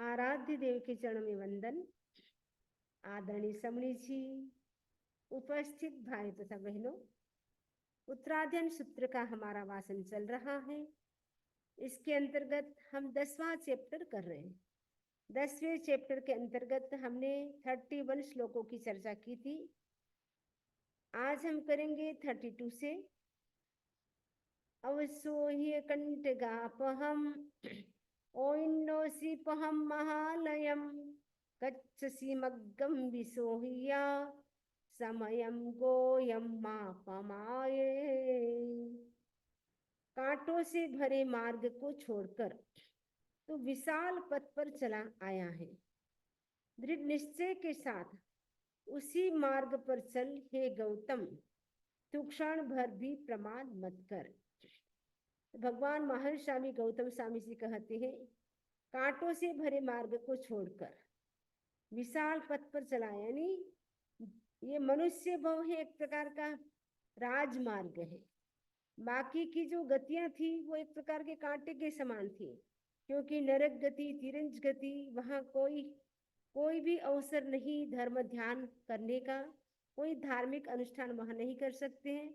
आराध्य देव के चरणों में वंदन। आदरणीय समणी जी, उपस्थित भाई तथा बहनों, उत्तराध्ययन सूत्र का हमारा वाचन चल रहा है। इसके अंतर्गत हम 10वां चैप्टर कर रहे हैं। 10वें चैप्टर के अंतर्गत हमने 31 श्लोकों की चर्चा की थी। आज हम करेंगे 32 से। अवसोह्य कंटगापहम ओइन्नोसिपहम महालयम गच्छसि मग्गम विसोह्या समयम गोयम मापमाये। कांटों से भरे मार्ग को छोड़कर तो विशाल पथ पर चला आया है। दृढ़ निश्चय के साथ उसी मार्ग पर चल हे गौतम, तू क्षण भर भी प्रमाद मत कर। भगवान महर्षि स्वामी गौतम स्वामी जी कहते हैं, कांटों से भरे मार्ग को छोड़कर विशाल पथ पर चला, यानी ये मनुष्य भव है, एक प्रकार का राजमार्ग है। बाकी की जो गतियां थी वो एक प्रकार के कांटे के समान थी, क्योंकि नरक गति, तिरंज गति, वहां कोई भी अवसर नहीं धर्म ध्यान करने का, कोई धार्मिक अनुष्ठान वहां नहीं कर सकते हैं।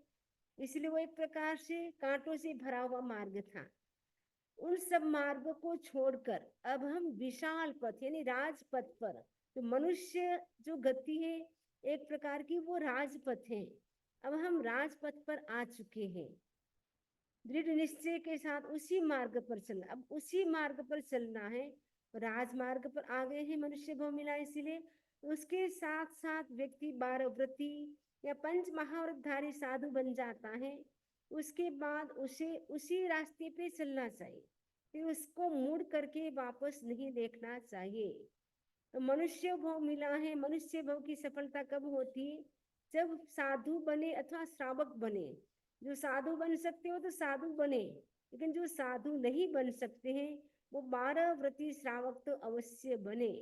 इसलिए वो एक प्रकार से कांटों से भरा हुआ मार्ग था। उन सब मार्गों को छोड़कर अब हम विशाल पथ यानी राजपथ पर, तो मनुष्य जो गति है एक प्रकार की वो राजपथ है। अब हम राजपथ पर आ चुके हैं। दृढ़ निश्चय के साथ उसी मार्ग पर चलना, अब उसी मार्ग पर चलना है। राजमार्ग पर आ गए हैं, मनुष्य भव मिला, इसीलिए उसके साथ साथ व्यक्ति 12 व्रती या पंच महाव्रतधारी साधु बन जाता है। उसके बाद उसे उसी रास्ते पे चलना चाहिए, फिर उसको मुड़ करके वापस नहीं देखना चाहिए। तो मनुष्य भव मिला है। मनुष्य भव की सफलता कब होती है? जब साधु बने अथवा श्रावक बने। जो साधु बन सकते हो तो साधु बने, लेकिन जो साधु नहीं बन सकते हैं वो 12 व्रती श्रावक तो अवश्य बने।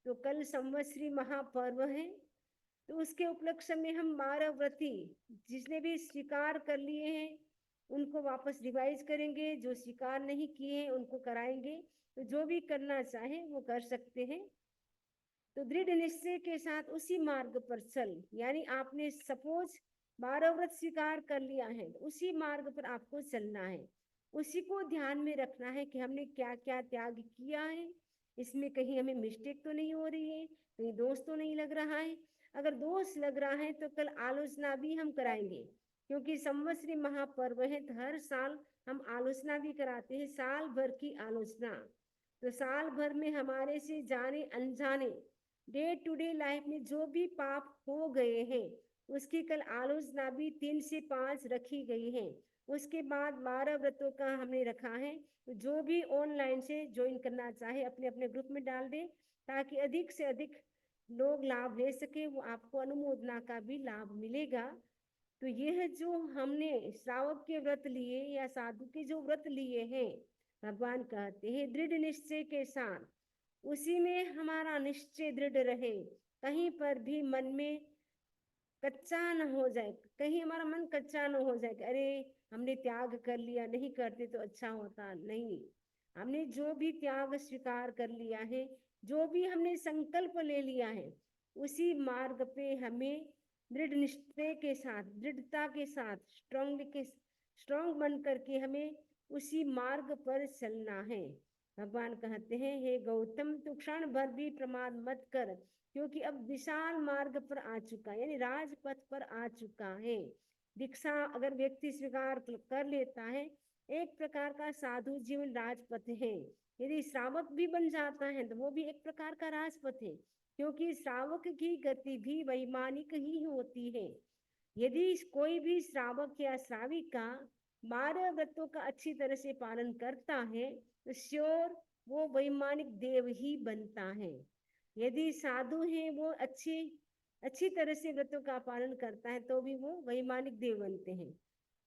तो कल संवत्सरी महापर्व है, तो उसके उपलक्ष्य में हम 12 व्रती जिसने भी स्वीकार कर लिए हैं उनको वापस रिवाइज करेंगे, जो स्वीकार नहीं किए हैं उनको कराएंगे। तो जो भी करना चाहे वो कर सकते हैं। तो दृढ़ निश्चय के साथ उसी मार्ग पर चल, यानी आपने सपोज 12 व्रत स्वीकार कर लिया है, तो उसी मार्ग पर आपको चलना है। उसी को ध्यान में रखना है कि हमने क्या क्या त्याग किया है, इसमें कहीं हमें मिस्टेक तो नहीं हो रही है, कहीं दोष तो नहीं लग रहा है। अगर दोष लग रहा है तो कल आलोचना भी हम कराएंगे, क्योंकि संवत्सरी महापर्व है तो हर साल हम आलोचना भी कराते हैं, साल भर की आलोचना। तो साल भर में हमारे से जाने अनजाने डे टू डे लाइफ में जो भी पाप हो गए हैं उसकी कल आलोचना भी 3 से 5 रखी गई है। उसके बाद 12 व्रतों का हमने रखा है। तो जो भी ऑनलाइन से ज्वाइन करना चाहे अपने अपने ग्रुप में डाल दे, ताकि अधिक से अधिक लोग लाभ ले सके, वो आपको अनुमोदना का भी लाभ मिलेगा। तो यह जो हमने श्रावक के व्रत लिए या साधु के जो व्रत लिए हैं, भगवान कहते हैं दृढ़ निश्चय के साथ उसी में हमारा निश्चय दृढ़ रहे, कहीं पर भी मन में कच्चा न हो जाए, कहीं हमारा मन कच्चा न हो जाए कि अरे हमने त्याग कर लिया, नहीं करते तो अच्छा होता। नहीं, हमने जो भी त्याग स्वीकार कर लिया है, जो भी हमने संकल्प ले लिया है, उसी मार्ग पे हमें दृढ़ निश्चय के साथ, दृढ़ता के साथ, स्ट्रॉन्ग बन करके हमें उसी मार्ग पर चलना है। भगवान कहते हैं, हे गौतम, तू क्षण भर भी प्रमाद मत कर, क्योंकि अब विशाल मार्ग पर आ चुका है, यानी राजपथ पर आ चुका है। दीक्षा अगर व्यक्ति स्वीकार कर लेता है, एक प्रकार का साधु जीवन राजपथ है। यदि श्रावक भी बन जाता है तो वो भी एक प्रकार का राजपथ है, क्योंकि श्रावक की गति भी वैमानिक ही होती है। यदि कोई भी श्रावक या श्राविका 12 व्रतों का अच्छी तरह से पालन करता है तो श्योर वो वैमानिक देव ही बनता है। यदि साधु है वो अच्छी तरह से व्रतों का पालन करता है तो भी वो वैमानिक देव बनते हैं।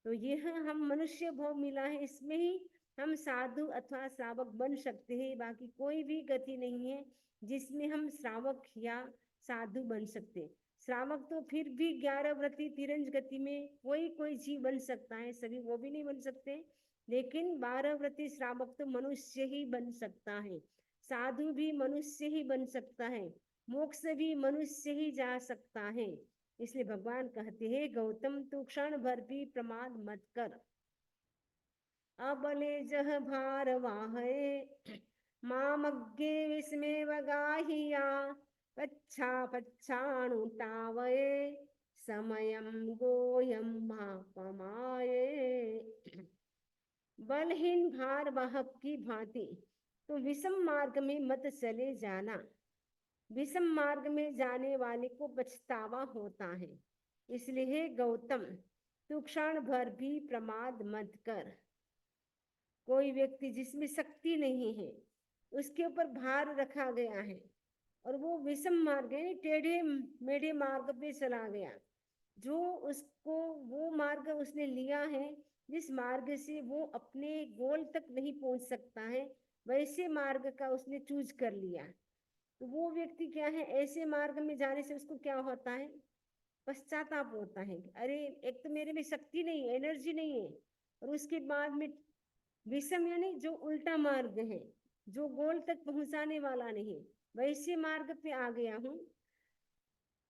तो यह हम मनुष्य भव मिला है, इसमें ही हम साधु अथवा श्रावक बन सकते हैं। बाकी कोई भी गति नहीं है जिसमें हम श्रावक या साधु बन सकते। श्रावक तो फिर भी 11 व्रती तिरंज गति में कोई जीव बन सकता है, सभी वो भी नहीं बन सकते। लेकिन 12 व्रती श्रावक तो मनुष्य ही बन सकता है। साधु भी मनुष्य ही बन सकता है, मोक्ष भी मनुष्य ही जा सकता है। इसलिए भगवान कहते हैं गौतम तू क्षण भर भी प्रमाद मत कर। अबले जह भार वाहे मामग्गे विस्मे वगाहिया पच्छा पच्छाणुतावये समयम गोयम मापमाये। बलहीन भार वाहक की भांति तो विषम मार्ग में मत चले जाना। विषम मार्ग में जाने वाले को पछतावा होता है। इसलिए गौतम तू क्षण भर भी प्रमाद मत कर। कोई व्यक्ति जिसमें शक्ति नहीं है, उसके ऊपर भार रखा गया है और वो विषम मार्ग यानी टेढ़े मेढ़े मार्ग पे चला गया, जो उसको वो मार्ग उसने लिया है जिस मार्ग से वो अपने गोल तक नहीं पहुंच सकता है, वैसे मार्ग का उसने चूज कर लिया। तो वो व्यक्ति क्या है, ऐसे मार्ग में जाने से उसको क्या होता है, पश्चाताप होता है। अरे एक तो मेरे में शक्ति नहीं है, एनर्जी नहीं है, और उसके बाद में विषम यानी जो उल्टा मार्ग है, जो गोल तक पहुंचाने वाला नहीं, वैसे मार्ग पे आ गया हूं,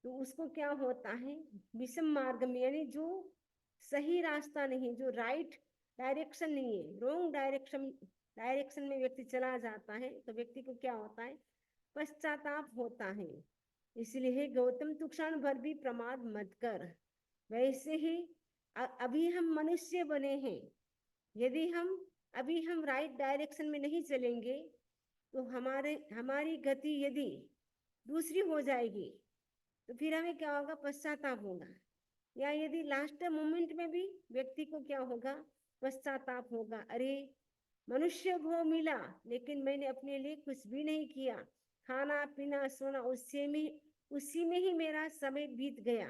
तो उसको क्या होता है, विषम मार्ग में यानी जो सही रास्ता नहीं, जो राइट डायरेक्शन नहीं है, रॉन्ग डायरेक्शन में व्यक्ति चला जाता है, तो व्यक्ति को क्या होता है, पश्चाताप होता है। इसलिए गौतम तू क्षण भर भी प्रमाद मत कर। वैसे ही अभी हम मनुष्य बने हैं, यदि हम अभी हम राइट डायरेक्शन में नहीं चलेंगे तो हमारी गति यदि दूसरी हो जाएगी तो फिर हमें क्या होगा, पश्चाताप होगा। या यदि लास्ट मोमेंट में भी व्यक्ति को क्या होगा, पश्चाताप होगा। अरे मनुष्य भोग मिला लेकिन मैंने अपने लिए कुछ भी नहीं किया, खाना पीना सोना उसी में ही मेरा समय बीत गया।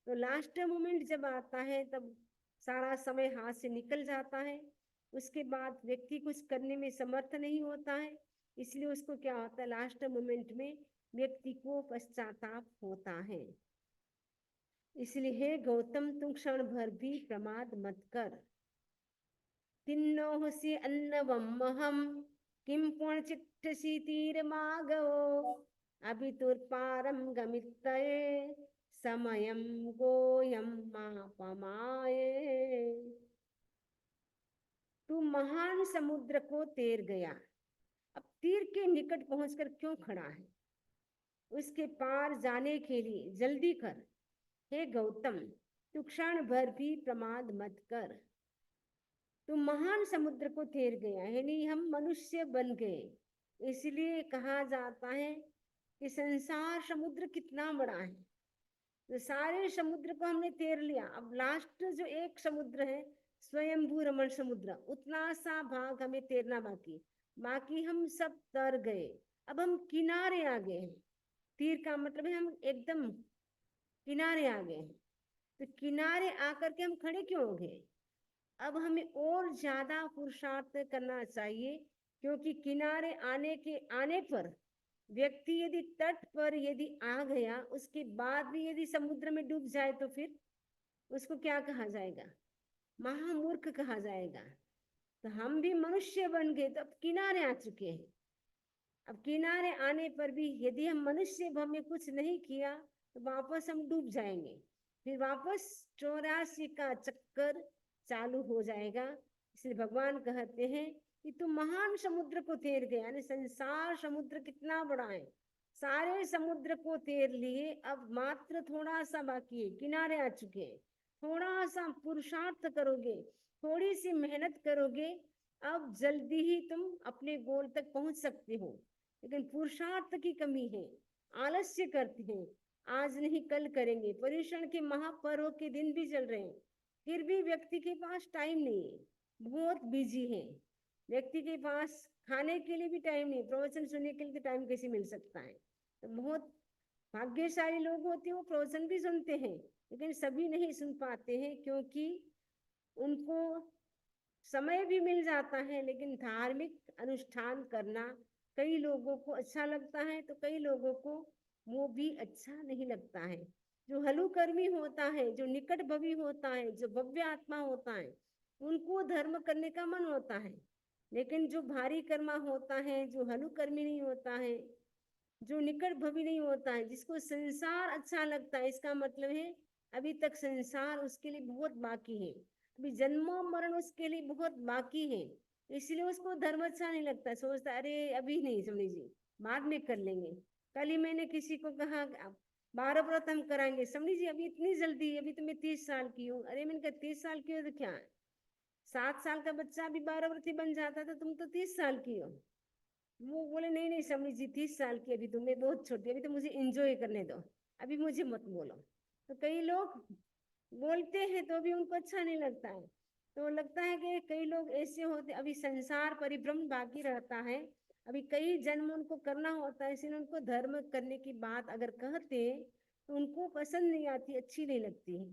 तो लास्ट मोमेंट जब आता है तब सारा समय हाथ से निकल जाता है, उसके बाद व्यक्ति कुछ करने में समर्थ नहीं होता है। इसलिए उसको क्या होता है, लास्ट मोमेंट में व्यक्ति को पश्चाताप होता है। इसलिए गौतम तुम क्षण भर भी प्रमाद मत कर। तिन्नो से अन्नवमहम किम पुण्यचिट्टसी तीरमागो अभितुर्पारम गमित्तये समयम गोयम मापमाये। तू महान समुद्र को तैर गया, अब तीर के निकट पहुंचकर क्यों खड़ा है, उसके पार जाने के लिए जल्दी कर। हे गौतम तू क्षण भर भी प्रमाद मत कर। तू महान समुद्र को तैर गया, यानी हम मनुष्य बन गए। इसलिए कहा जाता है कि संसार समुद्र कितना बड़ा है, तो सारे समुद्र को हमने तैर लिया। अब लास्ट जो एक समुद्र है स्वयंभू रमण समुद्र, उतना सा भाग हमें तैरना बाकी, बाकी हम सब तर गए। अब हम किनारे आ गए हैं। तीर का मतलब है हम एकदम किनारे आ गए हैं। तो किनारे आकर के हम खड़े क्यों हो गए, अब हमें और ज्यादा पुरुषार्थ करना चाहिए, क्योंकि किनारे आने पर व्यक्ति यदि तट पर यदि आ गया, उसके बाद भी यदि समुद्र में डूब जाए तो फिर उसको क्या कहा जाएगा, महामूर्ख कहा जाएगा। तो हम भी मनुष्य बन गए, तो अब किनारे आ चुके हैं। अब किनारे आने पर भी यदि हम मनुष्य भाव में कुछ नहीं किया तो वापस हम डूब जाएंगे, फिर वापस 84 का चक्कर चालू हो जाएगा। इसलिए भगवान कहते हैं कि तू महान समुद्र को तैर गया, यानी संसार समुद्र कितना बड़ा है, सारे समुद्र को तैर लिए, अब मात्र थोड़ा सा बाकी है, किनारे आ चुके हैं। थोड़ा सा पुरुषार्थ करोगे, थोड़ी सी मेहनत करोगे, अब जल्दी ही तुम अपने गोल तक पहुंच सकते हो। लेकिन पुरुषार्थ की कमी है, आलस्य करते हैं, आज नहीं कल करेंगे, पर्युषण के महापर्व के दिन भी चल रहे हैं, फिर भी व्यक्ति के पास टाइम नहीं है, बहुत बिजी है। व्यक्ति के पास खाने के लिए भी टाइम नहीं, प्रवचन सुनने के लिए टाइम कैसे मिल सकता है। तो बहुत भाग्यशाली लोग होते हैं, वो प्रवचन भी सुनते हैं, लेकिन सभी नहीं सुन पाते हैं, क्योंकि उनको समय भी मिल जाता है, लेकिन धार्मिक अनुष्ठान करना कई लोगों को अच्छा लगता है तो कई लोगों को वो भी अच्छा नहीं लगता है। जो हलुकर्मी होता है, जो निकट भवी होता है, जो भव्य आत्मा होता है, उनको धर्म करने का मन होता है, लेकिन जो भारी कर्मा होता है, जो हलुकर्मी नहीं होता है, जो निकट भवी नहीं होता है, जिसको संसार अच्छा लगता है, इसका मतलब है अभी तक संसार उसके लिए बहुत बाकी है, अभी जन्मों मरण उसके लिए बहुत बाकी है, इसलिए उसको धर्म अच्छा नहीं लगता, सोचता अरे अभी नहीं, समझिए बाद में कर लेंगे। कल ही मैंने किसी को कहा 12 व्रत हम कराएंगे, समझिए अभी इतनी जल्दी, अभी तो मैं 30 साल की हूँ। अरे मैंने कहा 30 साल की हो तो क्या है, 7 साल का बच्चा अभी 12 व्रत ही बन जाता था, तुम तो 30 साल की हो। वो बोले नहीं नहीं समझी जी, 30 साल की अभी, तुम्हें बहुत छोटी, अभी तो मुझे एंजॉय करने दो, अभी मुझे मत बोलो। तो कई लोग बोलते हैं तो भी उनको अच्छा नहीं लगता है। तो लगता है कि कई लोग ऐसे होते, अभी संसार परिभ्रमण बाकी रहता है, अभी कई जन्म उनको करना होता है, इसलिए उनको धर्म करने की बात अगर कहते तो उनको पसंद नहीं आती, अच्छी नहीं लगती है।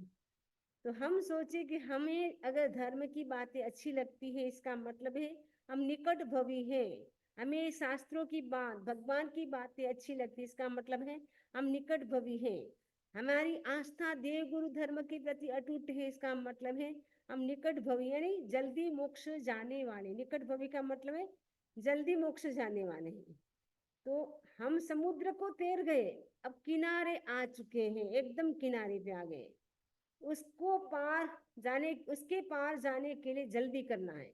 तो हम सोचे कि हमें अगर धर्म की बातें अच्छी लगती है, इसका मतलब है हम निकट भवी हैं, हमें शास्त्रों की बात, भगवान की बातें अच्छी लगती है, इसका मतलब है हम निकट भवी हैं, हमारी आस्था देव गुरु धर्म के प्रति अटूट है, इसका मतलब है हम निकट भवी यानी जल्दी मोक्ष जाने वाले, निकट भवी का मतलब है जल्दी मोक्ष जाने वाले हैं। तो हम समुद्र को तैर गए, अब किनारे आ चुके हैं, एकदम किनारे पे आ गए, उसको पार जाने, उसके पार जाने के लिए जल्दी करना है,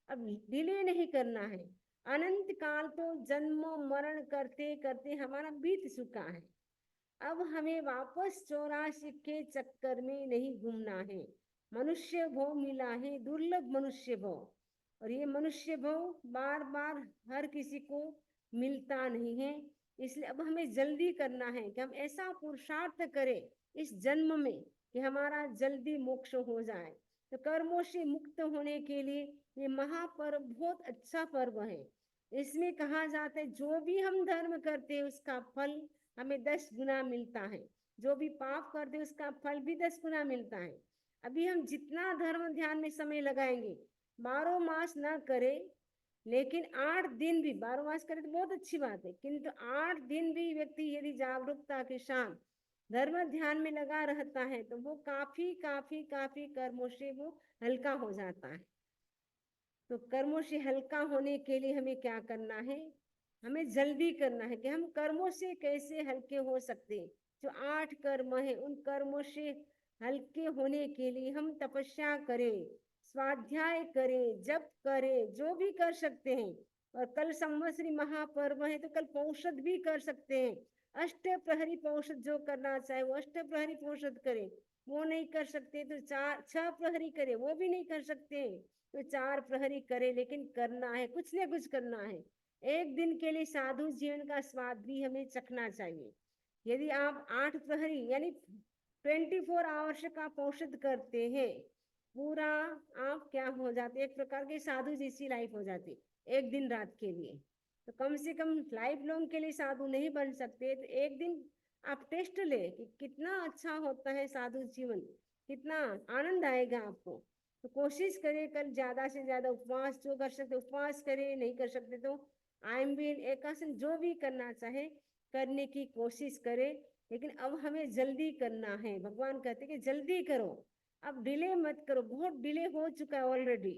अब डिले नहीं करना है। अनंत काल तो जन्म मरण करते करते हमारा बीत चुका है, अब हमें वापस 84 के चक्कर में नहीं घूमना है। मनुष्य भव मिला है, दुर्लभ मनुष्य भव, और ये मनुष्य भव बार बार हर किसी को मिलता नहीं है, इसलिए अब हमें जल्दी करना है कि हम ऐसा पुरुषार्थ करें इस जन्म में कि हमारा जल्दी मोक्ष हो जाए। तो कर्मों से मुक्त होने के लिए ये महापर्व बहुत अच्छा पर्व है। इसमें कहा जाता है जो भी हम धर्म करते हैं उसका फल हमें 10 गुना मिलता है, जो भी पाप करते उसका फल भी 10 गुना मिलता है। अभी हम जितना धर्म ध्यान में समय लगाएंगे, 12 मास ना करे, लेकिन 8 दिन भी, 12 मास करे तो बहुत अच्छी बात है, किंतु 8 दिन भी व्यक्ति यदि जागरूकता के साथ धर्म ध्यान में लगा रहता है तो वो काफी काफी काफी कर्मों से वो हल्का हो जाता है। तो कर्मों से हल्का होने के लिए हमें क्या करना है, हमें जल्दी करना है कि हम कर्मों से कैसे हल्के हो सकते हैं। जो 8 कर्म है उन कर्मों से हल्के होने के लिए हम तपस्या करें, स्वाध्याय करें, जप करें, जो भी कर सकते हैं। और कल संवत्सरी महापर्व है तो कल पौषध भी कर सकते हैं, अष्ट प्रहरी पौषध जो करना चाहे वो अष्ट प्रहरी पौषध करें, वो नहीं कर सकते तो 6 प्रहरी करे, वो भी नहीं कर सकते तो 4 प्रहरी करे, लेकिन करना है, कुछ न कुछ करना है। एक दिन के लिए साधु जीवन का स्वाद भी हमें चखना चाहिए। यदि आप 8 प्रहरी यानी 24 आवर्स का पोषित करते हैं, पूरा आप क्या हो जाते, एक प्रकार के साधु जैसी लाइफ हो जाती एक दिन रात के लिए। तो कम से कम लाइफ लॉन्ग के लिए साधु नहीं बन सकते, तो एक दिन आप टेस्ट ले कि कितना अच्छा होता है साधु जीवन, कितना आनंद आएगा आपको। तो कोशिश करें कल ज्यादा से ज्यादा उपवास, जो कर सकते उपवास करें, नहीं कर सकते तो आयम्बीन एकासन जो भी करना चाहे करने की कोशिश करें। लेकिन अब हमें जल्दी करना है, भगवान कहते कि जल्दी करो, अब डिले मत करो, बहुत डिले हो चुका है ऑलरेडी,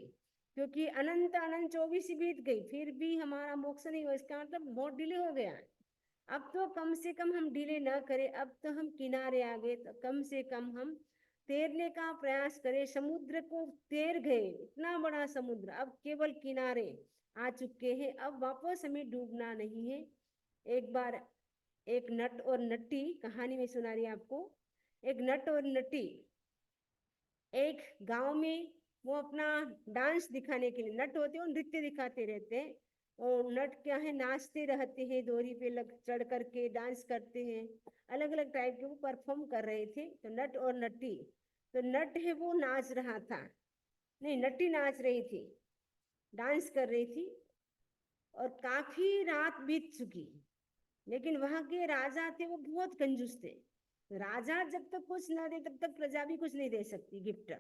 क्योंकि अनंत अनंत 24 बीत गई फिर भी हमारा मोक्ष नहीं हुआ, इसका मतलब बहुत डिले हो गया है। अब तो कम से कम हम डिले ना करें, अब तो हम किनारे आ गए, तो कम से कम हम तैरने का प्रयास करें, समुद्र को तैर गए, इतना बड़ा समुद्र, अब केवल किनारे आ चुके हैं, अब वापस हमें डूबना नहीं है। एक बार एक नट और नट्टी कहानी में सुना रही आपको। एक नट और नट्टी एक गांव में वो अपना डांस दिखाने के लिए, नट होते हैं नृत्य दिखाते रहते हैं, और नट क्या है नाचते रहते हैं, डोरी पे लग चढ़ करके डांस करते हैं, अलग अलग टाइप के वो परफॉर्म कर रहे थे। तो नट और नट्टी, तो नट है वो नाच रहा था, नहीं नट्टी नाच रही थी, डांस कर रही थी, और काफी रात बीत चुकी, लेकिन वहां के राजा थे वो बहुत कंजूस थे। तो राजा जब तक कुछ ना दे तब तक प्रजा भी कुछ नहीं दे सकती गिफ्ट।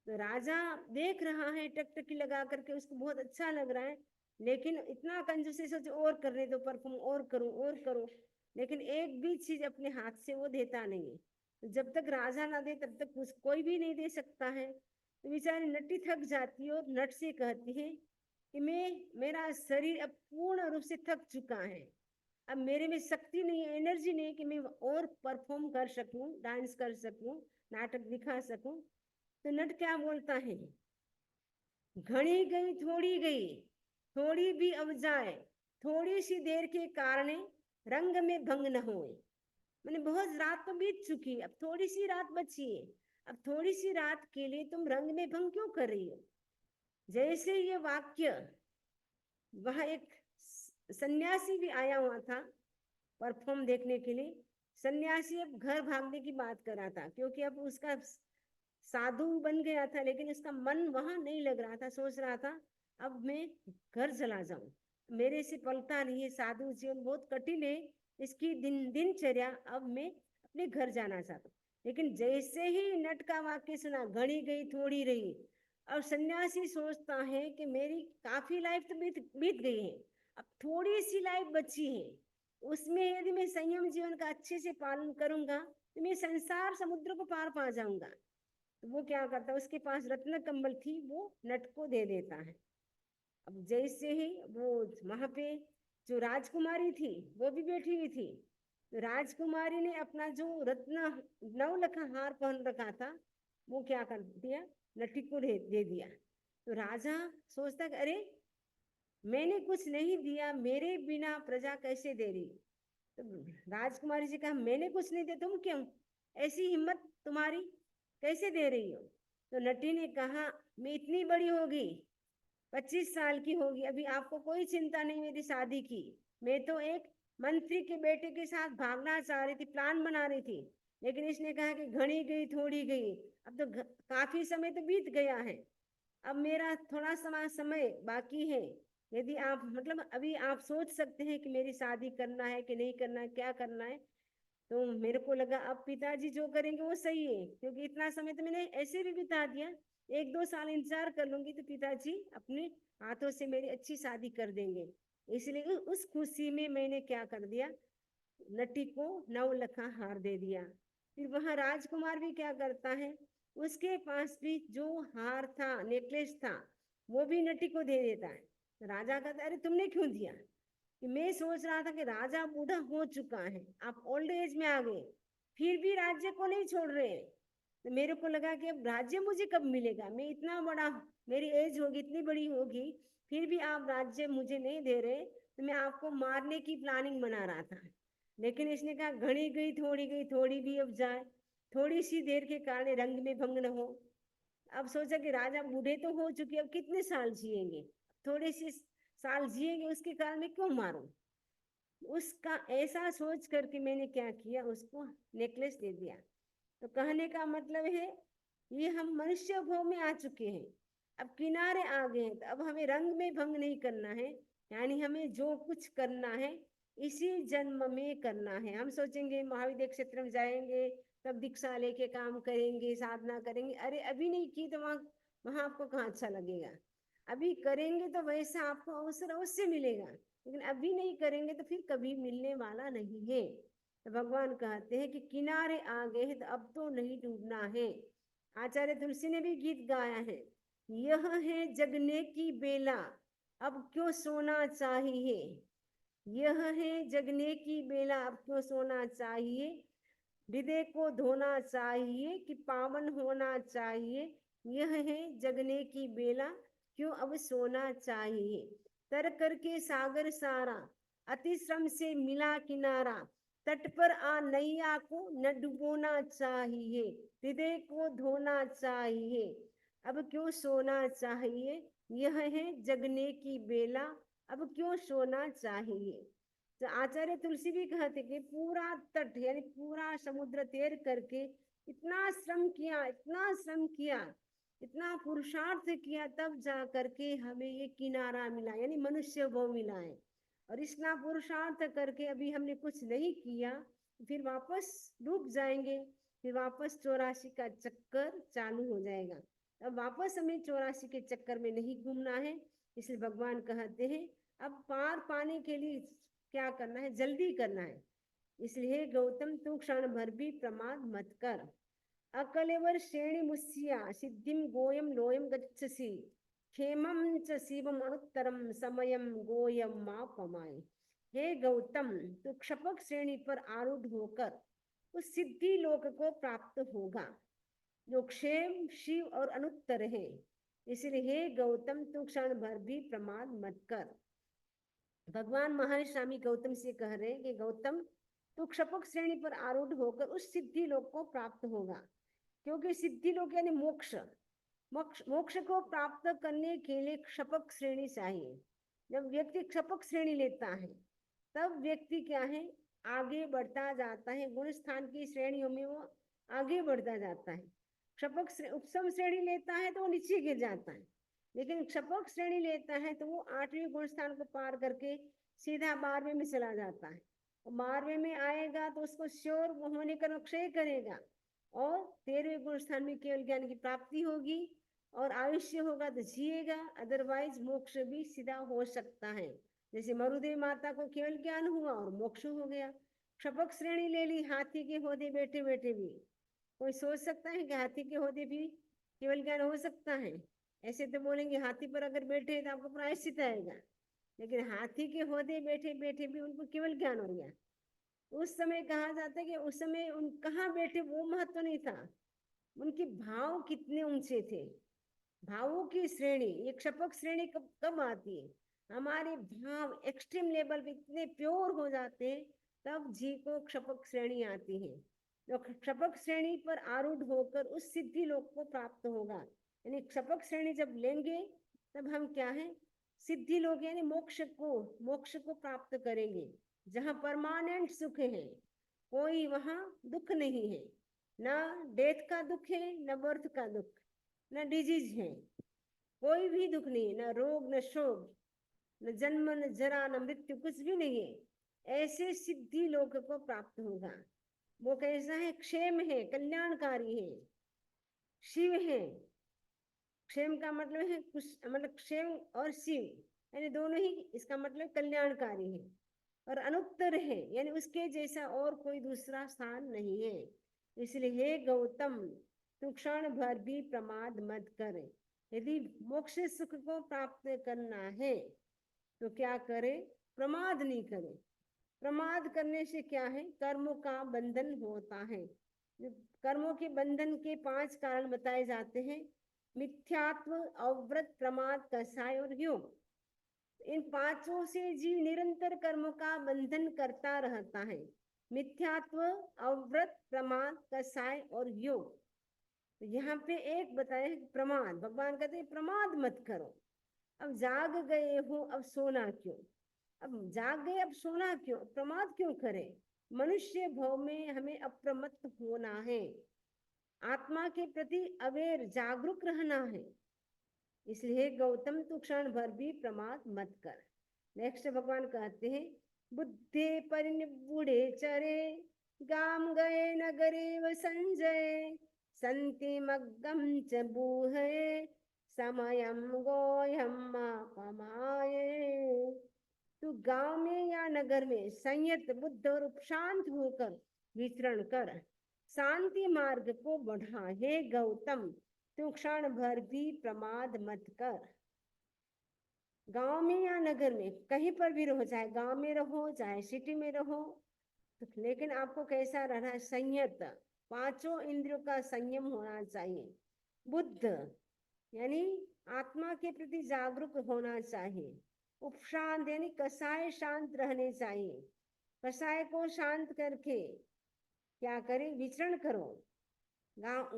तो राजा देख रहा है टकटकी लगा करके, उसको बहुत अच्छा लग रहा है, लेकिन इतना कंजूसी सोचे और करने दो परफॉर्म, और करो और करो, लेकिन एक भी चीज अपने हाथ से वो देता नहीं है। तो जब तक राजा ना दे तब तक कुछ कोई भी नहीं दे सकता है। तो बेचारी नट्टी थक जाती है और नट से कहती है कि मेरा शरीर अब पूर्ण रूप से थक चुका है, अब मेरे में शक्ति नहीं है, एनर्जी नहीं है कि मैं और परफॉर्म कर सकूं, डांस कर सकूं, नाटक दिखा सकूं। तो नट क्या बोलता है, घड़ी गई थोड़ी गई, थोड़ी भी अब जाए, थोड़ी सी देर के कारण रंग में भंग न होए। मैंने बहुत रात तो बीत चुकी, अब थोड़ी सी रात बची है, अब थोड़ी सी रात के लिए तुम रंग में भंग क्यों कर रही हो। जैसे ये वाक्य, वह एक सन्यासी भी आया हुआ था परफॉर्म देखने के लिए। सन्यासी अब घर भागने की बात कर रहा था, क्योंकि अब उसका साधु बन गया था, लेकिन उसका मन वहां नहीं लग रहा था। सोच रहा था अब मैं घर चला जाऊं, मेरे से पलता नहीं है, साधु जीवन बहुत कठिन है, इसकी दिनचर्या, अब मैं अपने घर जाना चाहता हूँ। लेकिन जैसे ही नट का वाक्य सुना, घड़ी गई थोड़ी रही, और सन्यासी सोचता है कि मेरी काफी लाइफ तो बीत बीत गई है, अब थोड़ी सी लाइफ बची है, उसमें यदि मैं संयम जीवन का अच्छे से पालन करूंगा तो मैं संसार समुद्र को पार पा जाऊंगा। तो वो क्या करता है, उसके पास रत्न कंबल थी, वो नट को दे देता है। अब जैसे ही वो वहां पे जो राजकुमारी थी वो भी बैठी हुई थी, तो राजकुमारी ने अपना जो रत्न नवलखा हार पहन रखा था वो क्या कर दिया, नटी को दे दिया। तो राजा सोचता कि अरे मैंने कुछ नहीं दिया, मेरे बिना प्रजा कैसे दे रही। तो राजकुमारी जी कहा मैंने कुछ नहीं दिया, तुम क्यों, ऐसी हिम्मत तुम्हारी, कैसे दे रही हो। तो नटी ने कहा मैं इतनी बड़ी होगी, 25 साल की होगी, अभी आपको कोई चिंता नहीं मेरी शादी की, मैं तो एक मंत्री के बेटे के साथ भागना चाह रही थी, प्लान बना रही थी, लेकिन इसने कहा कि घड़ी गई थोड़ी गई, अब तो काफी समय तो बीत गया है, अब मेरा थोड़ा समय बाकी है। यदि आप मतलब अभी आप सोच सकते हैं कि मेरी शादी करना है कि नहीं करना है, क्या करना है। तो मेरे को लगा अब पिताजी जो करेंगे वो सही है, क्योंकि इतना समय तो मैंने ऐसे भी बिता दिया, 1-2 साल इंतजार कर लूंगी तो पिताजी अपने हाथों से मेरी अच्छी शादी कर देंगे। इसलिए उस खुशी में मैंने क्या कर दिया, नटी को 9 लखा हार दे दिया। फिर वह राजकुमार भी क्या करता है, उसके पास भी जो हार था, नेकलेस था, वो भी नटी को दे देता है। तो राजा कहता है अरे तुमने क्यों दिया, कि मैं सोच रहा था कि राजा बूढ़ा हो चुका है, आप ओल्ड एज में आ गए, फिर भी राज्य को नहीं छोड़ रहे हैं। तो मेरे को लगा कि अब राज्य मुझे कब मिलेगा, मैं इतना बड़ा, मेरी एज होगी, इतनी बड़ी होगी, फिर भी आप राज्य मुझे नहीं दे रहे, तो मैं आपको मारने की प्लानिंग बना रहा था। लेकिन इसने कहा घड़ी गई थोड़ी गई, थोड़ी भी अब जाए, थोड़ी सी देर के कारण रंग में भंग न हो। अब सोचा कि राजा बूढ़े तो हो चुके, अब कितने साल जिएंगे, थोड़े से साल जिएंगे, उसके कारण मैं क्यों मारूं। उसका ऐसा सोच करके मैंने क्या किया, उसको नेकलेस दे दिया। तो कहने का मतलब है ये हम मनुष्य भोग में आ चुके हैं, अब किनारे आ गए हैं, तो अब हमें रंग में भंग नहीं करना है, यानी हमें जो कुछ करना है इसी जन्म में करना है। हम सोचेंगे महाविद्या क्षेत्र में जाएंगे तब दीक्षा लेके काम करेंगे, साधना करेंगे, अरे अभी नहीं की तो वहां वहां आपको कहाँ अच्छा लगेगा। अभी करेंगे तो वैसा आपको अवसर अवश्य मिलेगा, लेकिन अभी नहीं करेंगे तो फिर कभी मिलने वाला नहीं है। तो भगवान कहते हैं कि किनारे आ गए हैं तो अब तो नहीं डूबना है। आचार्य तुलसी ने भी गीत गाया है, यह है जगने की बेला, अब क्यों सोना चाहिए। यह है जगने की बेला, अब क्यों सोना चाहिए, हृदय को धोना चाहिए कि पावन होना चाहिए। यह है जगने की बेला, क्यों अब सोना चाहिए। तर करके सागर सारा, अति श्रम से मिला किनारा, तट पर आ नैया को न डुबोना चाहिए, हृदय को धोना चाहिए, अब क्यों सोना चाहिए। यह है जगने की बेला, अब क्यों सोना चाहिए। तो आचार्य तुलसी भी कहते कि पूरा तट यानी पूरा समुद्र तैर करके इतना श्रम किया, इतना श्रम किया, इतना पुरुषार्थ किया, तब जा करके हमें ये किनारा मिला, यानी मनुष्य वो मिला है। और इतना पुरुषार्थ करके अभी हमने कुछ नहीं किया, फिर वापस डूब जाएंगे, फिर वापस 84 का चक्कर चालू हो जाएगा। अब वापस हमें 84 के चक्कर में नहीं घूमना है। इसलिए भगवान कहते हैं अब पार पाने के लिए क्या करना है, जल्दी करना है। इसलिए गौतम तू क्षण भर भी प्रमाद मत कर। अकलेवर श्रेणी मुस्या सिद्धिम गोयम लोयम गच्छसी। क्षेमं च शिवम अनुत्तरम समयम गोयम मा पमाए। हे गौतम, तू क्षपक श्रेणी पर आरूढ़ होकर उस सिद्धि लोक को प्राप्त होगा जो क्षेम शिव और अनुत्तर है। इसलिए हे गौतम, तू क्षण भर भी प्रमाद मत कर। भगवान महर्षि स्वामी गौतम से कह रहे हैं कि गौतम, तू क्षपक श्रेणी पर आरूढ़ होकर उस सिद्धि लोक को प्राप्त होगा, क्योंकि सिद्धि लोक यानी मोक्ष, मोक्ष को प्राप्त करने के लिए क्षपक श्रेणी चाहिए। जब व्यक्ति क्षपक श्रेणी लेता है तब व्यक्ति क्या है, आगे बढ़ता जाता है, गुण स्थान की श्रेणियों में वो आगे बढ़ता जाता है। क्षपक उपसम श्रेणी लेता है तो वो नीचे गिर जाता है, लेकिन क्षपक श्रेणी लेता है तो वो 8वें गुण स्थान को पार करके सीधा 12वें में चला जाता है। 12वें में आएगा तो उसको श्योर होने का क्षय करेगा और 13वें गुण स्थान में केवल ज्ञान की प्राप्ति होगी और आयुष्य होगा तो जिएगा, अदरवाइज मोक्ष भी सीधा हो सकता है। जैसे मरुदेव माता को केवल ज्ञान हुआ और मोक्ष हो गया। क्षपक श्रेणी ले ली हाथी के होदे बैठे बैठे भी। कोई सोच सकता है कि हाथी के होदे भी केवल ज्ञान हो सकता है? ऐसे तो बोलेंगे हाथी पर अगर बैठे तो आपको प्रायश्चित आएगा, लेकिन हाथी के होदे बैठे बैठे भी उनको केवल ज्ञान हो गया। उस समय कहा जाता है कि उस समय उन कहाँ बैठे वो महत्व नहीं था, उनके भाव कितने ऊंचे थे। भावों की श्रेणी, ये क्षपक श्रेणी कब कब आती है? हमारे भाव एक्सट्रीम लेवल पे इतने प्योर हो जाते हैं तब जी को क्षपक श्रेणी आती है। तो क्षपक श्रेणी पर आरूढ़ होकर उस सिद्धि लोक को प्राप्त होगा। यानी क्षपक श्रेणी जब लेंगे तब हम क्या है, सिद्धि लोक यानी मोक्ष को प्राप्त करेंगे, जहाँ परमानेंट सुख है, कोई वहाँ दुख नहीं है, ना डेथ का दुख है, न बर्थ का दुख, न डिजीज है, कोई भी दुख नहीं, न रोग न शोक, न जन्म न जरा न मृत्यु, कुछ भी नहीं है। ऐसे सिद्धि लोक को प्राप्त होगा। वो कैसा है? क्षेम है, कल्याणकारी है, शिव है। क्षेम का मतलब है कुछ, मतलब क्षेम और शिव यानी दोनों ही, इसका मतलब कल्याणकारी है। और अनुत्तर है यानी उसके जैसा और कोई दूसरा स्थान नहीं है। इसलिए हे गौतम, तू क्षण भर भी प्रमाद मत कर। यदि मोक्ष सुख को प्राप्त करना है तो क्या करे? प्रमाद नहीं करे। प्रमाद करने से क्या है? कर्मों का बंधन होता है। कर्मों के बंधन के 5 कारण बताए जाते हैं: मिथ्यात्व, अव्रत, प्रमाद, कसाय और योग। इन 5 से जीव निरंतर कर्मों का बंधन करता रहता है: मिथ्यात्व, अव्रत, प्रमाद, कसाय और योग। तो यहाँ पे एक बताया है प्रमाद। भगवान कहते हैं प्रमाद मत करो। अब जाग गए हो, अब सोना क्यों? अब जाग गए, अब सोना क्यों? प्रमाद क्यों करें? मनुष्य भव में हमें अप्रमत्त होना है, आत्मा के प्रति अवेयर, जागरूक रहना है। इसलिए गौतम, तू क्षण भर भी प्रमाद मत कर। नेक्स्ट भगवान कहते हैं, बुद्धे परिनिबूढ़े चरे, गाम गए नगरे व संजय, संति मग्गम च बूहे, समयम गोयम पमाये। तू गांव में या नगर में संयत बुद्ध और उपशांत होकर विचरण कर, शांति मार्ग को बढ़ा। हे गौतम, तू क्षण भर भी प्रमाद मत कर। गांव में या नगर में कहीं पर भी रहो, चाहे गांव में रहो चाहे सिटी में रहो, तो लेकिन आपको कैसा रहना है? संयत, 5 इंद्रियों का संयम होना चाहिए। बुद्ध यानी आत्मा के प्रति जागरूक होना चाहिए। उपशांत यानी कसाय शांत रहने चाहिए। कसाय को शांत करके क्या करें? विचरण करो। गांव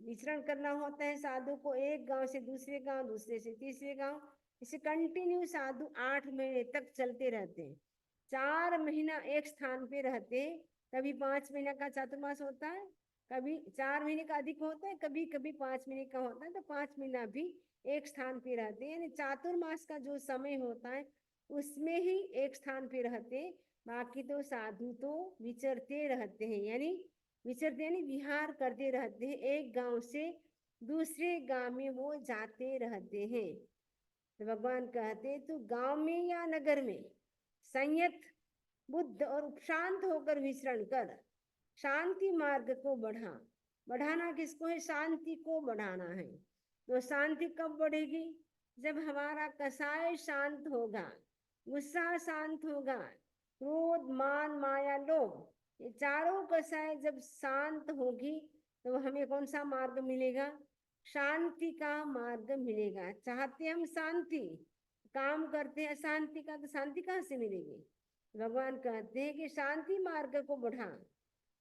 विचरण करना होता है साधु को, एक गांव से दूसरे गांव, दूसरे से तीसरे गांव। इसे कंटिन्यू साधु 8 महीने तक चलते रहते हैं। 4 महीना एक स्थान पे रहते हैं। कभी 5 महीना का चातुर्मास होता है, कभी 4 महीने का अधिक होता है, कभी कभी 5 महीने का होता है, तो 5 महीना भी एक स्थान पे रहते हैं। यानी चातुर्मास का जो समय होता है उसमें ही एक स्थान पे रहते हैं। बाकी तो साधु तो विचरते रहते हैं, यानी विचरते यानी विहार करते रहते हैं। एक गांव से दूसरे गांव में वो जाते रहते हैं। तो भगवान कहते हैं, तू गांव में या नगर में संयत बुद्ध और उपशांत होकर विचरण कर, शांति मार्ग को बढ़ा। बढ़ाना किसको है? शांति को बढ़ाना है। तो शांति कब बढ़ेगी? जब हमारा कसाय शांत होगा, गुस्सा शांत होगा, क्रोध, मान, माया, लोभ, ये चारों कसाय जब शांत होगी तो हमें कौन सा मार्ग मिलेगा? शांति का मार्ग मिलेगा। चाहते हम शांति, काम करते हैं अशांति का, तो शांति कहाँ से मिलेगी? भगवान कहते हैं कि शांति मार्ग को बढ़ा।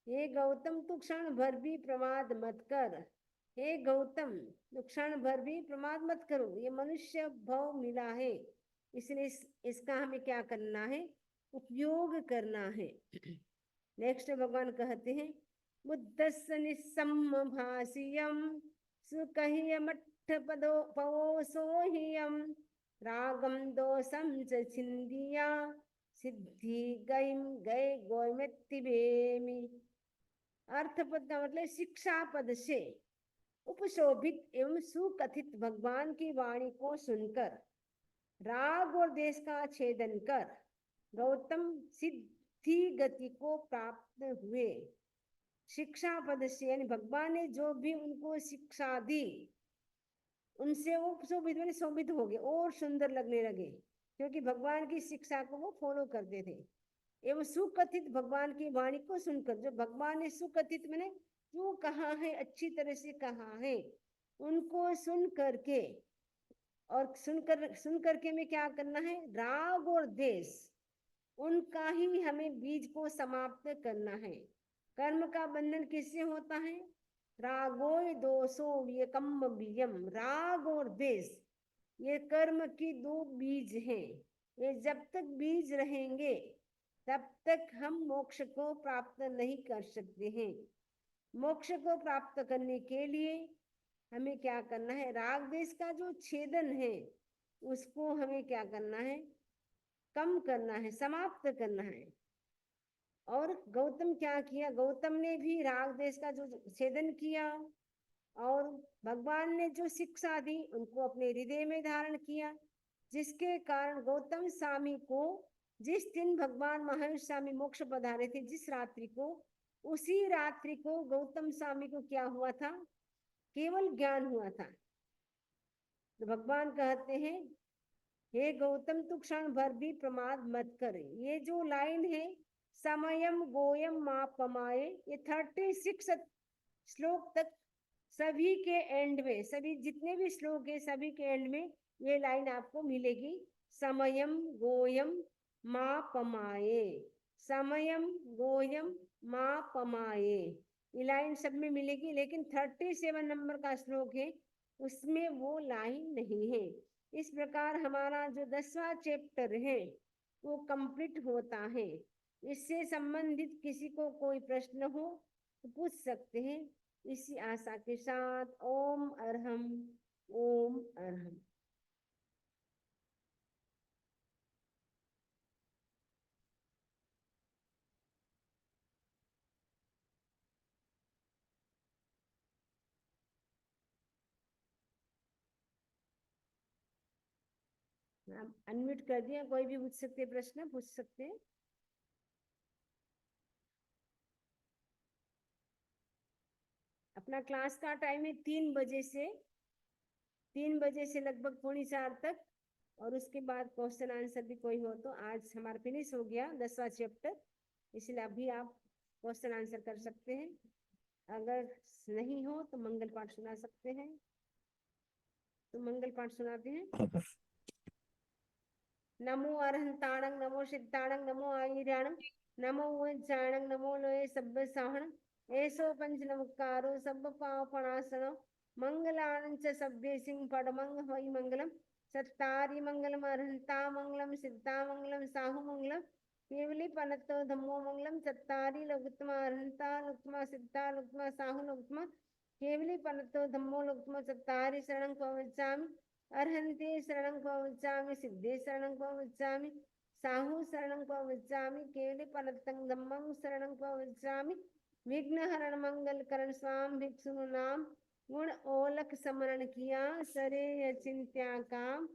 हे गौतम तू क्षण भर भी प्रमाद मत कर। हे गौतम तो क्षण भर भी प्रमाद मत करो। ये मनुष्य भव मिला है, इसलिए इसका हमें क्या करना है? उपयोग करना है। नेक्स्ट भगवान कहते हैं, बुद्धस्य निस्सम्भाषियं सुकह्य मट्ठ पदो पवोसोह्यं रागम दोषम च छिंदिया सिद्धि गयम गय गोयमेत्तिबेमि। अर्थ पद का मतलब शिक्षा पद से उपशोभित एवं सुकथित भगवान की वाणी को सुनकर राग और देश का छेदन कर गौतम सिद्धि गति को प्राप्त हुए। शिक्षा पद से यानी भगवान ने जो भी उनको शिक्षा दी उनसे वो शोभित यानी शोभित हो गए और सुंदर लगने लगे, क्योंकि भगवान की शिक्षा को वो फॉलो करते थे। एवं सुकथित भगवान की वाणी को सुनकर, जो भगवान ने सुकथित मैंने जो कहा है, अच्छी तरह से कहा है, उनको सुन करके और सुन करके में क्या करना है? राग और देश उनका ही हमें बीज को समाप्त करना है। कर्म का बंधन किससे होता है? रागोय दोषो व्यकम बीजम। राग और देश ये कर्म की दो बीज हैं। ये जब तक बीज रहेंगे तब तक हम मोक्ष को प्राप्त नहीं कर सकते हैं। मोक्ष को प्राप्त करने के लिए हमें क्या करना है? राग देश का जो छेदन है उसको हमें क्या करना है? कम करना है, समाप्त करना है। और गौतम क्या किया? गौतम ने भी राग देश का जो छेदन किया और भगवान ने जो शिक्षा दी उनको अपने हृदय में धारण किया, जिसके कारण गौतम स्वामी को जिस दिन भगवान महावीर स्वामी मोक्ष पधारे थे, जिस रात्रि को, उसी रात्रि को गौतम स्वामी को क्या हुआ था? केवल ज्ञान हुआ था। तो भगवान कहते हैं, हे गौतम तू क्षण भर भी प्रमाद मत कर। ये जो लाइन है, समयम गोयम मापमाए, ये 36 श्लोक तक सभी के एंड में, सभी जितने भी श्लोक है सभी के एंड में ये लाइन आपको मिलेगी, समयम गोयम मापमाए। समयम गोयम मापमाए, ये लाइन सब में मिलेगी, लेकिन 37 नंबर का श्लोक है उसमें वो लाइन नहीं है। इस प्रकार हमारा जो 10वां चैप्टर है वो कंप्लीट होता है। इससे संबंधित किसी को कोई प्रश्न हो तो पूछ सकते हैं। इसी आशा के साथ ओम अरहम, ओम अरहम। आप अनम्यूट कर दिया, कोई भी पूछ सकते हैं, प्रश्न पूछ सकते हैं। अपना क्लास का टाइम है 3 बजे से लगभग 3:45 तक, और उसके बाद क्वेश्चन आंसर भी कोई हो तो। आज हमारा फिनिश हो गया 10वां चैप्टर, इसलिए अभी आप क्वेश्चन आंसर कर सकते हैं। अगर नहीं हो तो मंगल पाठ सुना सकते हैं, तो मंगल पाठ सुनाते हैं। नमो अरहंताणं, नमो सिद्धाणं, नमो आयर्याणं, नमो वज्राणं, नमो लोये सब्ब साहण, ऐसो पंच नमकारो सब पापणासनो, मंगलानं च सभ्ये सिंह पडमंग होई मंगलम, सत्तारी मंगलम अरहंता मंगलम, सिद्धा मंगलम, साहु मंगलम, केवली पनतो धम्मो मंगलम, चत्तारी लोकुत्तमा अरहंता लोकुत्तमा, सिद्धा लोकुत्तमा, साहु लोकुत्तमा, केवली पनतो धम्मो लोकुत्तमा, चत्तारी शरणं पवचामि, अर्हन्ते शरणं पवचामि, सिद्धे शरणं पवचामि, साहु शरणं पवचामि, केवली पनतं धम्मं शरणं पवचामि, विघ्नहरण मंगल करण स्वाम भिक्षु नाम, गुण ओलख समरण किया, सरे अचिंत्या काम,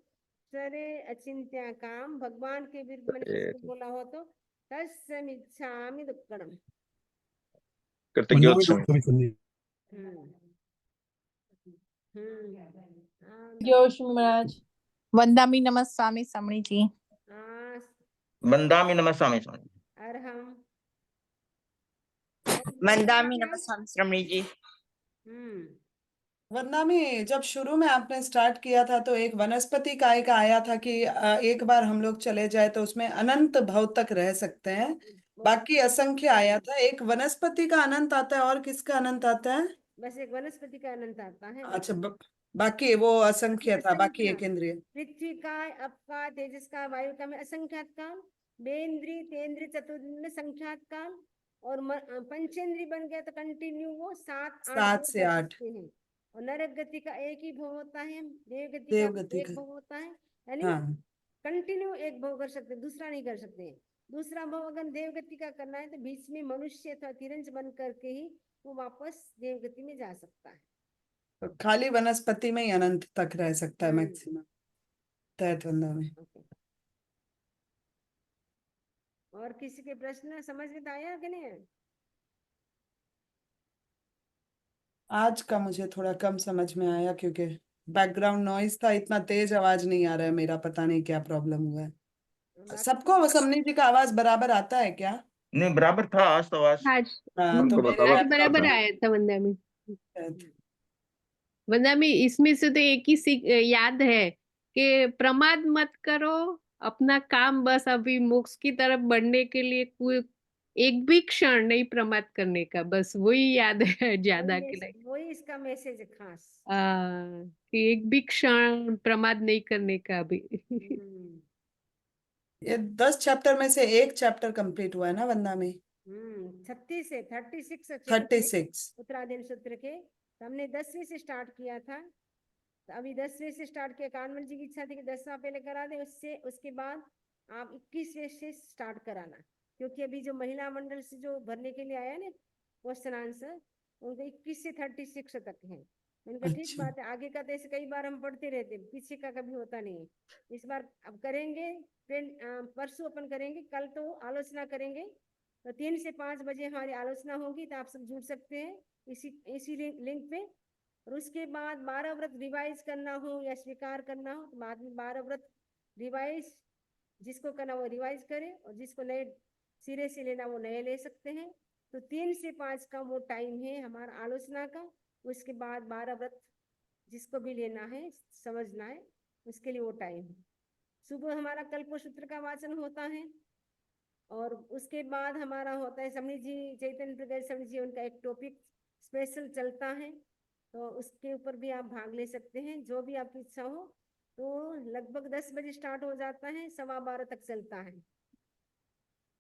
सरे अचिंत्या काम। भगवान के विरुद्ध मैंने किसी को बोला हो तो तस्मिच्छामि दुक्कड़म। कृतज्ञोत्सव। हम्म। योश महाराज। वंदामी नमस्वामी समणी जी। हाँ, वंदामि नमः स्वामी स्वामी। अरहम। वंदामि नमः स्वामी श्रमणी जी। वंदना में जब शुरू में आपने स्टार्ट किया था तो एक वनस्पति काय का आया था कि एक बार हम लोग चले जाए तो उसमें अनंत भव तक रह सकते हैं, बाकी असंख्य आया था। एक वनस्पति का अनंत आता है और किसका अनंत आता है? बस एक वनस्पति का अनंत आता है। अच्छा, बाकी वो असंख्य था, बाकी एक इंद्रिय। पृथ्वी का, अप का, तेजस का, वायु का में असंख्यात काल, बेन्द्री तेन्द्री चतुर्न्द्री में संख्यात काल, और पंचेंद्री बन गया तो कंटिन्यू वो 7 से 8 हैं। और नरक गति का एक ही भव होता है, देव गति देवगति का एक का। भव होता है, यानी हाँ, कंटिन्यू एक भव कर सकते हैं, दूसरा नहीं कर सकते हैं। दूसरा भव अगर देवगति का करना है तो बीच में मनुष्य अथवा तिरंज बन करके ही वो वापस देवगति में जा सकता है। तो खाली वनस्पति में ही अनंत तक रह सकता है मैक्सिमम तैत वंदा में। और किसी के प्रश्न समझ में तो आया कि नहीं? आज का मुझे थोड़ा कम समझ में आया क्योंकि बैकग्राउंड नॉइज था, इतना तेज आवाज नहीं आ रहा है मेरा, पता नहीं क्या प्रॉब्लम हुआ है। सबको समनी जी का आवाज बराबर आता है क्या? नहीं, बराबर था आज तो आज। आज हाँ, तो मेरे बराबर आज बराबर आया था वंदा में। वंदा में इसमें से तो एक ही याद है कि प्रमाद मत करो, अपना काम बस अभी मोक्ष की तरफ बढ़ने के लिए कोई एक भी क्षण नहीं प्रमाद करने का, बस वही याद है ज्यादा के लिए। वही इसका मैसेज है खास, कि एक भी क्षण प्रमाद नहीं करने का अभी। ये 10 चैप्टर में से एक चैप्टर कंप्लीट हुआ है ना वंदा में? 36 से 36 36 उत्तराधीन सूत्र के। तो हमने 10वीं से स्टार्ट किया था, तो अभी 10वीं से स्टार्ट किया। कानमल जी की इच्छा थी कि 10वां पहले करा दे, उससे उसके बाद आप 21वें से स्टार्ट कराना, क्योंकि अभी जो महिला मंडल से जो भरने के लिए आया ना क्वेश्चन आंसर, उनके 21 से 36 तक है। उनका ठीक बात है, आगे का तो ऐसे कई बार हम पढ़ते रहते, पीछे का कभी होता नहीं है। इस बार अब करेंगे, परसों अपन करेंगे, कल तो आलोचना करेंगे। तो 3 से 5 बजे हमारी आलोचना होगी, तो आप सब जुड़ सकते हैं इसी लिंक पे। और उसके बाद 12 व्रत रिवाइज करना हो या स्वीकार करना हो तो बाद में 12 व्रत रिवाइज जिसको करना वो रिवाइज करे, और जिसको नए सिरे से लेना वो नए ले सकते हैं। तो 3 से 5 का वो टाइम है हमारा आलोचना का। उसके बाद 12 व्रत जिसको भी लेना है समझना है उसके लिए वो टाइम है। सुबह हमारा कल्पसूत्र का वाचन होता है, और उसके बाद हमारा होता है समणी जी, चैतन्य प्रकाश समणी जी, उनका एक टॉपिक स्पेशल चलता है, तो उसके ऊपर भी आप भाग ले सकते हैं, जो भी आपकी इच्छा हो। तो लगभग 10 बजे स्टार्ट हो जाता है, 12:15 तक चलता है।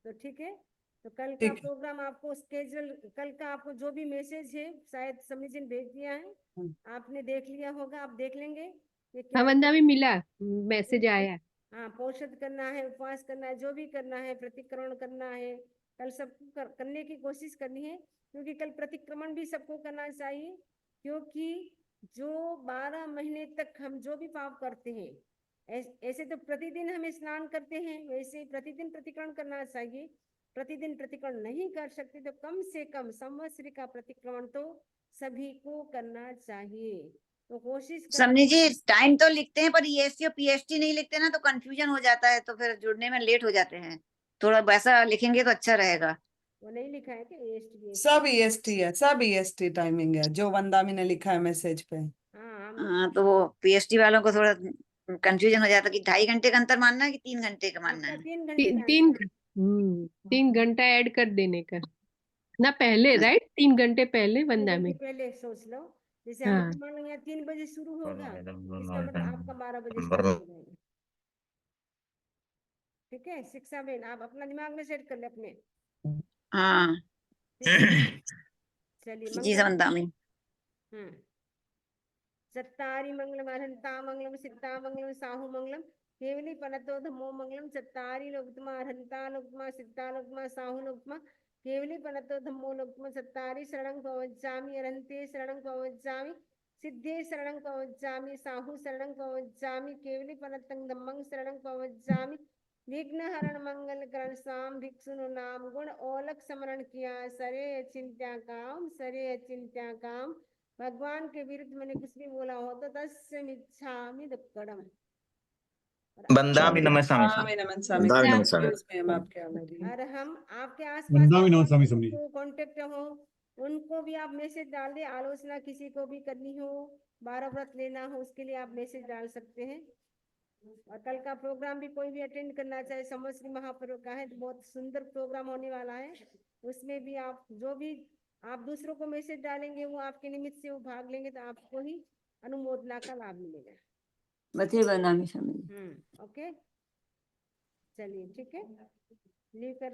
तो ठीक है, तो कल का प्रोग्राम आपको स्केड्यूल, कल का आपको जो भी मैसेज है शायद समझ जी ने भेज दिया है, आपने देख लिया होगा, आप देख लेंगे ये क्या वंदा में मिला मैसेज आया। हाँ, पोषण करना है, उपवास करना है, जो भी करना है, प्रतिक्रमण करना है, कल सबको करने की कोशिश करनी है, क्योंकि कल प्रतिक्रमण भी सबको करना चाहिए। क्योंकि जो 12 महीने तक हम जो भी पाप करते हैं, ऐसे तो प्रतिदिन हमें स्नान करते हैं, वैसे प्रतिदिन प्रतिक्रमण करना चाहिए। प्रतिदिन प्रतिक्रमण नहीं कर सकते तो कम से कम संवत्सर का प्रतिक्रमण तो सभी को करना चाहिए। तो कोशिश समझी जी, टाइम तो लिखते हैं पर ईएसटी और पीएसटी नहीं लिखते ना, तो कंफ्यूजन हो जाता है, तो फिर जुड़ने में लेट हो जाते हैं। थोड़ा वैसा लिखेंगे तो अच्छा रहेगा। वो नहीं लिखा है कि ईएसटी? सब ईएसटी है, सब ईएसटी टाइमिंग है जो वंदामी ने लिखा है मैसेज पे। हाँ, तो वो पीएसटी वालों को थोड़ा कंफ्यूजन हो जाता है कि 2.5 घंटे का अंतर मानना है कि 3 घंटे का मानना है। 3 घंटा ऐड कर देने का ना पहले, राइट? 3 घंटे पहले वंदा में पहले सोच लो, जैसे हम मान लो यहाँ 3 बजे शुरू होगा, इसका मतलब आपका 12 बजे स्टार्ट हो जाएगा। ठीक है शिक्षा बहन, आप अपना दिमाग में सेट कर ले अपने। हाँ चलिए जी वंदामी। चत्तारि मंगलम अरहंता मंगलम सिद्धा मंगलम साहु मंगलम केवली पनतो धम्मो मंगलम। चत्तारि लोकतमा अरहंता लोकतमा सिद्धा लोकतमा साहु लोकतमा केवली पनतो धम्मो लोकतमा। चत्तारि शरणं पवज्जामि अरहंते शरणं पवज्जामि सिद्धे शरणं पवज्जामि साहु शरणं पवज्जामि केवली पनतं धम्मं शरणं पवज्जामि। विघ्न हरण मंगल करण साम भिक्षुनु नाम गुण ओलक स्मरण किया सरे अचिंत्या काम, सरे अचिंत्या काम। भगवान के विरुद्ध मैंने कुछ भी बोला हो तो तस्य मिच्छामि दुक्कडम। बंदामि नमः स्वामी स्वामी। स्वामी नमन स्वामी वंदामि नमः स्वामी। Excuse me, हम आपके आगे और हम आपके आसपास वंदामि नमः स्वामी स्वामी। कांटेक्ट हो उनको भी आप मैसेज डाल दें। आलोचना किसी को भी करनी हो, 12 व्रत लेना हो, उसके लिए आप मैसेज डाल सकते हैं। और कल का प्रोग्राम भी कोई भी अटेंड करना चाहे, संवत्सरी महापर्व का है, तो बहुत सुंदर प्रोग्राम होने वाला है। उसमें भी आप जो भी आप दूसरों को मैसेज डालेंगे वो आपके निमित्त से वो भाग लेंगे, तो आपको ही अनुमोदना का लाभ मिलेगा। बचे बनामी स्वामी। ओके, चलिए ठीक है, लीव कर